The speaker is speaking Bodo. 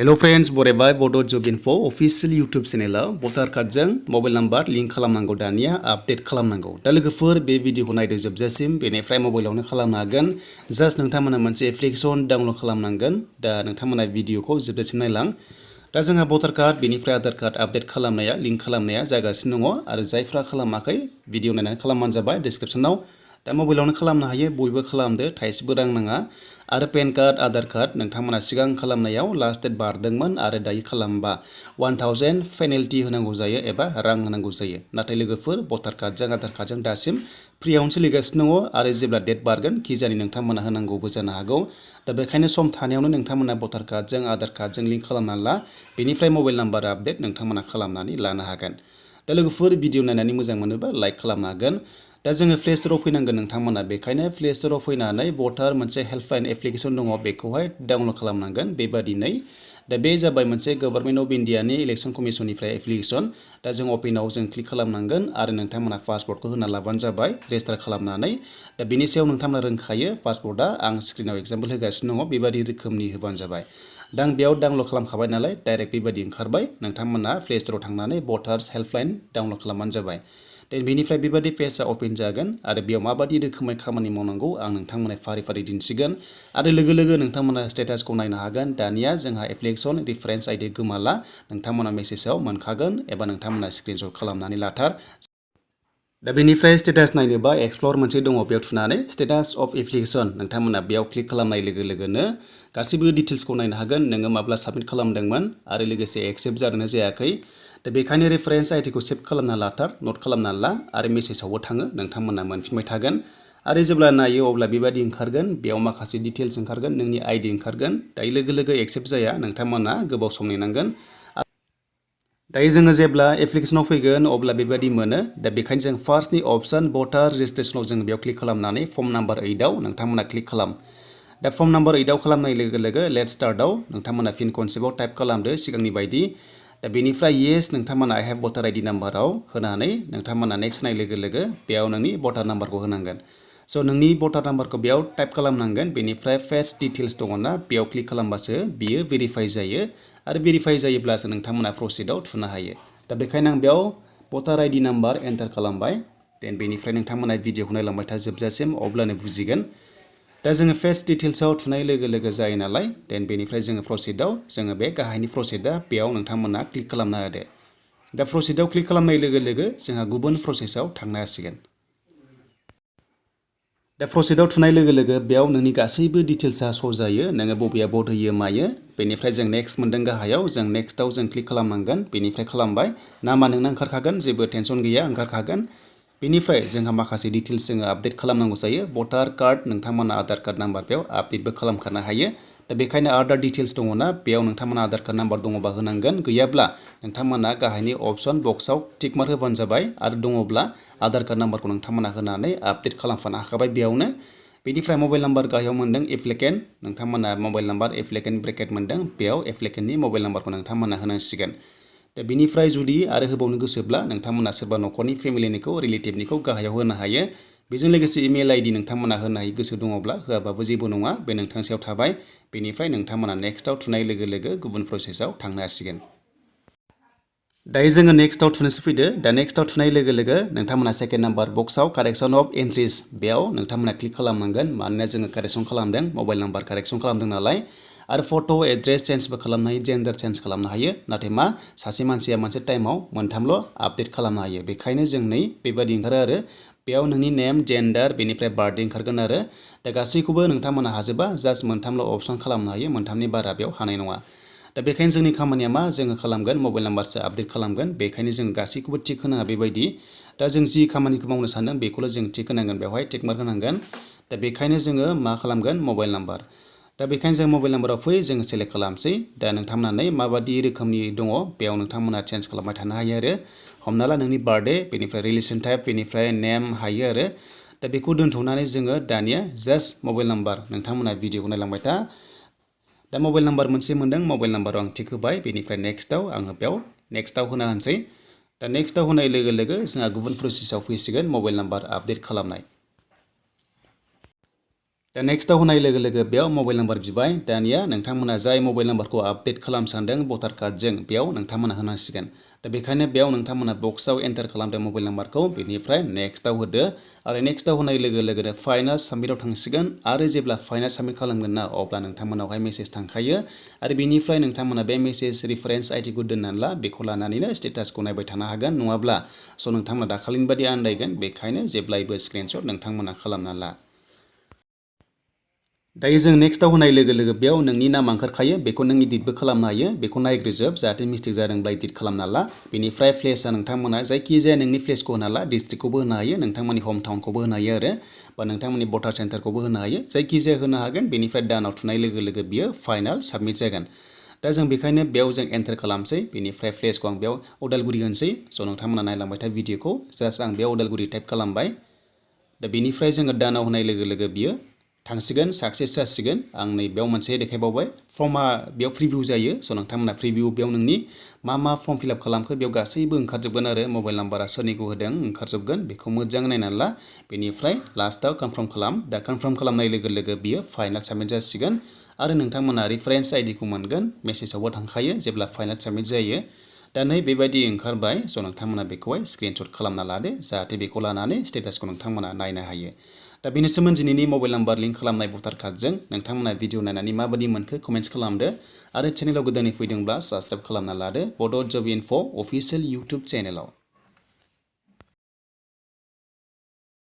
Hello friends, बरायबाय Bodo Job Info official YouTube channel voter card जों mobile number link खालामनांगौ दानिया update खालामनांगौ दा लोगोफोर बे भिडिअखौ नायदो जोबजासिम बेनिफ्राय मबाइलावनो खालामनो हागोन जास्ट नोंथांमोना मोनसे एप्लिकेशन डाउनलड खालामनांगोन दा नोंथांमोना भिडिअखौ जोबजासिम नायलां दा जोंहा voter card बेनिफ्राय Aadhar card update खालामनाया link खालामनाया जागासिनो दङ आरो जायफ्रा खालामाखै भिडिअ नायनानै खालामबानो जाबाय descriptionआव दा मबाइलावनो खालामनो हायो बयबो खालामदो थाइसेबो रां नाङा आरो पेन कार्ड आधार कार्ड नोंथांमोना सिगां खालामनायाव लास्ट डेट बारदोंमोन आरो दायो खालामबा 1000 पेनाल्टी होनांगौ जायो एबा रां होनांगौ जायो नाथाय लोगोफोर भटार कार्डजों आधार कार्डजों दासिम फ्रियावनो सोलिगासिनो दङ आरो जेब्ला डेट बारगोन किजानि नोंथांमोना होनांगौबो जानो हागौ दा बेखायनो सम थानायावनो नोंथांमोना भटार कार्डजों आधार कार्डजों लिंक खालामना ला बेनिफ्राय मबाइल नाम्बार आपडेट नोंथांमोना खालामनानै लानो हागोन दा लोगोफोर भिडिअ नायनानै मोजां मोनोबा लाइक खालामनो हागोन दा जोङो प्ले स्टोराव फैनांगोन नोंथांमोना बेखायनो प्ले स्टोराव फैनानै भटार मोनसे हेल्पलाइन एप्लिकेशन दङ बेखौहाय डाउनलड खालामनांगोन बेबादिनै दा बे जाबाय मोनसे गभर्नमेन्ट अफ इन्डियानि इलेक्शन कमिसननिफ्राय एप्लिकेशन दा जों अपेनाव जों क्लिक खालामनांगोन आरो नोंथांमोना पासवर्डखौ होना लाबानो जाबाय रेजिस्टार खालामनानै दा बेनि सायाव नोंथांमोना रोंखायो पासवर्डआ आं स्क्रिनाव एग्जाम्पल होगासिनो दङ बेबादि रोखोमनि होबानो जाबाय दा आं बेयाव डाउनलड खालामखाबाय नालाय डाइरेक्ट बेबादि ओंखारबाय नोंथांमोना प्ले स्टोराव थांनानै भटार्स हेल्पलाइन डाउनलड खालामबानो जाबाय बेनिफ्राय बेबादि पेजआ ओपन जागोन आरो बेयाव माबादि रोखोमै खामानि मावनांगौ आं नोंथांमोना फारि फारि दिन्थिगोन आरो लोगो लोगो नोंथांमोना स्टेटासखौ नायनो हागोन दानिया जोंहा एप्लिकेशन रिफरेन्स आइडि गोमाला नोंथांमोना मेसेजाव मोनखागोन एबा नोंथांमोना स्क्रिनशट खालामनानै लाथार दा बेनिफ्राय स्टेटास नायनोबा एक्सप्लर मोनसे दङ बेयाव थुनानै स्टेटास अफ एप्लिकेशन नोंथांमोना बेयाव क्लिक खालामनाय लोगो लोगोनो गासैबो डिटेल्सखौ नायनो हागोन नोङो माब्ला साबमिट खालामदोंमोन आरो लोगोसे एक्सेप्ट जादोंना जायाखै दा बेखायनो रेफारेन्स आइडिखौ सेभ खालामना लाथार नट खालामना ला आरो मेसेजावबो थाङो नोंथांमोना मोनफिनबाय थागोन आरो जेब्ला नायो अब्ला बेबादि ओंखारगोन बेयाव माखासे डिटेल्स ओंखारगोन नोंनि आइडि ओंखारगोन दायो लोगो लोगो एक्सेप्ट जाया नोंथांमोना गोबाव सम नेनांगोन दायो जोङो जेब्ला एप्लिकेशनाव फैगोन अब्ला बेबादि मोनो दा बेखायनो जों फार्स्टनि अप्शन भटार रेजिस्ट्रेशनाव जों बेयाव क्लिक खालामनानै फर्म नाम्बार 8आव नोंथांमोना क्लिक खालाम दा फर्म नाम्बार 8आव खालामनाय लोगो लोगो लेट स्टार्टआव नोंथांमोना फिन कनसेप्टआव टाइप खालामदो सिगांनि बायदि दा बेनिफ्राय येस नोंथांमोना आइ हेभ भटार आइडि नाम्बाराव होनानै नोंथांमोना नेक्स्ट नाय लोगो लोगो बेयाव नोंनि भटार नाम्बारखौ होनांगोन स' नोंनि भटार नाम्बारखौ बेयाव टाइप खालामनांगोन बेनिफ्राय फेस डिटेल्स दङना बेयाव क्लिक खालामबासो बियो भेरिफाइ जायो आरो भेरिफाइ जायोब्लासो नोंथांमोना प्रसिडआव थुनो हायो दा बेखायनो आं बेयाव भटार आइडि नाम्बार एन्टार खालामबाय देन बेनिफ्राय नोंथांमोना भिडिअखौ नायलांबाय था जोबजासिम अब्लानो बुजिगोन दा जोङो फेस डिटेल्सआव थुनाय लोगो लोगो जायो नालाय देन बेनिफ्राय जोङो प्रसिडआव जोङो बे गाहायनि प्रसिडआ बेयाव नोंथांमोना क्लिक खालामना होदो दा प्रसिडआव क्लिक खालामनाय लोगो लोगो जोंहा गुबुन प्रसेसआव थांनो हासिगोन दा प्रसिडआव थुनाय लोगो लोगो बेयाव नोंनि गासैबो डिटेल्सआ श' जायो नोङो बबेया भट होयो मायो बेनिफ्राय जों नेक्स्ट मोनदों गाहायाव जों नेक्स्टआव जों क्लिक खालामनांगोन बेनिफ्राय खालामबाय नामा नोंना ओंखारखागोन जेबो टेनसन गैया ओंखारखागोन बेनिफ्राय जोंहा माखासे डिटेल्स जोङो आपडेट खालामनांगौ जायो भटार कार्ड नोंथांमोना आधार कार्ड नाम्बार बेयाव आपडेटबो खालामखानो हायो दा बेखायनो आधार डिटेल्स दङना बेयाव नोंथांमोना आधार कार्ड नाम्बार दङबा होनांगोन गैयाब्ला नोंथांमोना गाहायनि अप्शन बक्सआव टिक मार्क होबानो जाबाय आरो दङब्ला आधार कार्ड नाम्बारखौ नोंथांमोना होनानै आपडेट खालामफानो हाखाबाय बेयावनो बेनिफ्राय मबाइल नाम्बार गाहायाव मोनदों एप्लिकेन्ट नोंथांमोना मबाइल नाम्बार एप्लिकेन्ट ब्रेकेट मोनदों बेयाव एप्लिकेन्टनि मबाइल नाम्बारखौ नोंथांमोना होनांसिगोन दा बेनिफ्राय जुदि आरो होबावनो गोसोब्ला नोंथांमोना सोरबा न'खरनि फेमिलिनिखौ रिलेटिभनिखौ गाहायाव होनो हायो बेजों लोगोसे इमेल आइडि नोंथांमोना होनो हायो गोसो दङब्ला होआबाबो जेबो नङा बे नोंथांनि सायाव थाबाय बेनिफ्राय नोंथांमोना नेक्स्टआव थुनाय लोगो लोगो गुबुन प्रसेसआव थांनो हासिगोन दायो जोङो नेक्स्टआव थुनोसो फैदो दा नेक्स्टआव थुनाय लोगो लोगो नोंथांमोना सेकेन्ड नाम्बार बक्सआव कारेक्सन अफ एन्ट्रिस बेयाव नोंथांमोना क्लिक खालामनांगोन मानोना जोङो कारेक्सन खालामदों मबाइल नाम्बार कारेक्सन खालामदों नालाय आरो फट' एड्रेस चेन्जबो खालामनो हायो जेन्डार चेन्ज खालामनो हायो नाथाय मा सासे मानसिया मोनसे टाइमाव मोनथामल' आपडेट खालामनो हायो बेखायनो जों नै बेबादि ओंखारो आरो बेयाव नोंनि नेम जेन्डार बेनिफ्राय बार्थडे ओंखारगोन आरो दा गासैखौबो नोंथांमोना हाजोबा जास्ट मोनथामल' अपसन खालामनो हायो मोनथामनि बारा बेयाव हानाय नङा दा बेखायनो जोंनि खामानिया मा जोङो खालामगोन मबाइल नाम्बारसो आपडेट खालामगोन बेखायनो जों गासैखौबो टिक होनाङा बेबायदि दा जों जि खामानिखौ मावनो सानदों बेखौल' जों टिक होनांगोन बेवहाय टिक मार्क होनांगोन दा बेखायनो जोङो मा खालामगोन मबाइल नाम्बार दा बेखायनो जों मबाइल नाम्बाराव फै जोङो सेलेक्ट खालामसै दा नोंथांमोना माबादि रोखोमनि दङ बेयाव नोंथांमोना चेन्ज खालामबाय थानो हायो आरो हमना ला नोंनि बार्थडे बेनिफ्राय रिलेसन टाइप बेनिफ्राय नेम हायो आरो दा बेखौ दोनथ'नानै जोङो दानिया जास्ट मबाइल नाम्बार नोंथांमोना भिडिअखौ नायलांबाय था दा मबाइल नाम्बार मोनसे मोनदों मबाइल नाम्बाराव आं टिक होबाय बेनिफ्राय नेक्स्टआव आङो बेयाव नेक्स्टआव होना होनसै दा नेक्स्टआव होनाय लोगो लोगो जोंहा गुबुन प्रसेसआव फैसिगोन मबाइल नाम्बार आपडेट खालामनाय दा नेक्स्टआव होनाय लोगो लोगो बेयाव मबाइल नाम्बार बिबाय दानिया नोंथांमोना जाय मबाइल नाम्बारखौ आपडेट खालाम सानदों भटार कार्डजों बेयाव नोंथांमोना होनांसिगोन दा बेखायनो बेयाव नोंथांमोना बक्सआव एन्टार खालामदो मबाइल नाम्बारखौ बेनिफ्राय नेक्स्टआव होदो आरो नेक्स्टआव होनाय लोगो लोगोनो फाइनाल साबमिटआव थांसिगोन आरो जेब्ला फाइनाल साबमिट खालामगोन ना अब्ला नोंथांमोनावहाय मेसेज थांखायो आरो बेनिफ्राय नोंथांमोना बे मेसेज रिफारेन्स आइडिखौ दोननानै ला बेखौ लानानैनो स्टेटासखौ नायबाय थानो हागोन नङाब्ला नोंथांमोना दाखालिनि बादि आन्दायगोन बेखायनो जेब्लायबो स्क्रिनशट नोंथांमोना खालामना ला दायो जों नेक्स्टआव होनाय लोगो लोगो बेयाव नोंनि नाम ओंखारखायो बेखौ नों इडिटबो खालामनो हायो बेखौ नायग्रोजोब जाहाथे मिस्टेक जादोंब्ला इडिट खालामना ला बेनिफ्राय प्लेसआ नोंथांमोना जायखिजाया नोंनि प्लेसखौ होना ला डिस्ट्रिक्टखौबो होनो हायो नोंथांमोननि हम टाउनखौबो होनो हायो आरो बा नोंथांमोननि भटार सेन्टारखौबो होनो हायो जायखिजाया होनो हागोन बेनिफ्राय दानाव थुनाय लोगो लोगो बियो फाइनाल साबमिट जागोन दा जों बेखायनो बेयाव जों एन्टार खालामसै बेनिफ्राय प्लेसखौ आं बेयाव उदालगुरि होनसै नोंथांमोना नायलांबाय था भिडिअखौ जास्ट आं बेयाव उदालगुरि टाइप खालामबाय दा बेनिफ्राय जोङो दानाव होनाय लोगो लोगो बियो थांसिगोन साक्सेस जासिगोन आं नै बेयाव मोनसे देखायबावबाय फर्मा बेयाव प्रिभिउ जायो नोंथांमोना प्रिभिउ बेयाव नोंनि मा फर्म फिलआप खालामखो बेयाव गासैबो ओंखारजोबगोन आरो मबाइल नाम्बारा सोरनिखौ होदों ओंखारजोबगोन बेखौ मोजां नायनानै ला बेनिफ्राय लास्टआव कनफार्म खालाम दा कनफार्म खालामनाय लोगो लोगो बियो फाइनाल साबमिट जासिगोन आरो नोंथांमोना रिफारेन्स आइडिखौ मोनगोन मेसेजावबो थांखायो जेब्ला फाइनाल साबमिट जायो दा नै बेबायदि ओंखारबाय नोंथांमोना बेखौहाय स्क्रिनशट खालामना लादो जाहाथे बेखौ लानानै स्टेटासखौ नोंथांमोना नायनो हायो दा बेनिसोमोन दिनैनि मबाइल नाम्बार लिंक खालामनाय भटार कार्डजों नोंथांमोना भिडिअ नायनानै माबायदि मोनखो कमेन्ट्स खालामदो आरो चेनेलाव गोदानै फैदोंब्ला साबस्क्राइब खालामना लादो बड' जब इनफो अफिसियेल इउटुब चेनेलाव